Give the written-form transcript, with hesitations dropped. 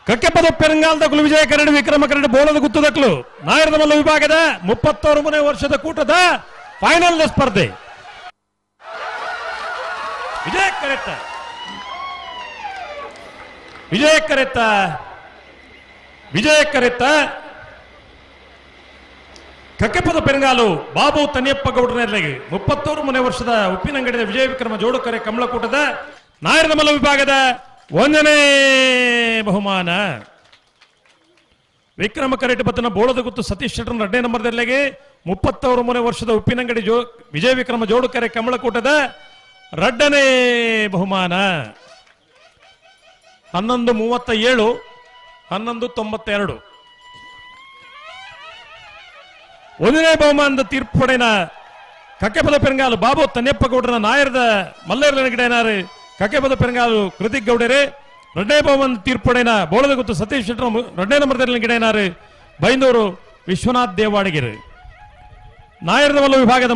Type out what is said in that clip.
ಕಕ್ಕೆಪದ ಪೆರಂಗಾಲದ ಕುಲು ವಿಜಯ ಕರಡಿ ವಿಕ್ರಮ ಕರಡಿ ಬೋಳದ ಗುತ್ತದಕ್ಲು ನಾಯರದ ಮಲ್ಲ ವಿಭಾಗದ 33ನೇ ವರ್ಷದ ಕೂಟದ ಫೈನಲ್ ಸ್ಪರ್ಧೆ. ವಿಜಯ ಕರೆತ್ತ ಕಕ್ಕೆಪದ ಪೆರಂಗಾಲು ಬಾಬು ತನಿಯಪ್ಪ ಗೌಡನೆರಳಿಗೆ 33ನೇ ವರ್ಷದ ಉಪ್ಪಿನಂಗಡಿಯ ವಿಜಯ ವಿಕ್ರಮ ಜೋಡುಕರೆ ಕಮಲಕೂಟದ ನಾಯರದ ಮಲ್ಲ ವಿಭಾಗದ 1ನೇ ಬಹುಮಾನ. ವಿಕ್ರಮ ಕರೆಟ್ ಬತ್ತನ ಬೋಳದ ಗುತ್ತು ಸತೀಶ್ ಶೆಟ್ಟರ್ 2ನೇ ನಂಬರ್ದಲ್ಲಿಗೆ 33ನೇ ವರ್ಷದ ಉಪ್ಪಿನಂಗಡಿ ವಿಜಯ ವಿಕ್ರಮ ಜೋಡುಕರೆ ಕಮಲಕೂಟದ 2ನೇ ಬಹುಮಾನ. 11:37 11:92. 1ನೇ ಬಹುಮಾನದ ತೀರ್ಪು ಪಡೆನ ಕಕ್ಕೆಪದ ಪೆರಂಗಾಲು ಬಾಬು ತನ್ಯಪ್ಪ ಗೌಡರ ನಾಯರದ ಮಲ್ಲೇರ್ಲನಗಿಡೇನಾರು ಕಕ್ಕೆಪದ ಪೆರಂಗಾಲು ಕೃತಿಕ್ ಗೌಡರೇ. 2ನೇ ಬಹುಮಾನ ತೀರ್ಪು ಪಡೆನ ಬೋಳದ ಗುತ್ತು ಸತೀಶ್ ಶೆಟ್ಟರ್ 2ನೇ ನಂಬರ್ದಲ್ಲಿ ಗಿಡೇನಾರು ಬೈಂದೂರು ವಿಶ್ವನಾಥ್ ದೇವಾಡಿಗೆರೆ. ನಾಯರದ ಮಲ್ಲ ವಿಭಾಗದ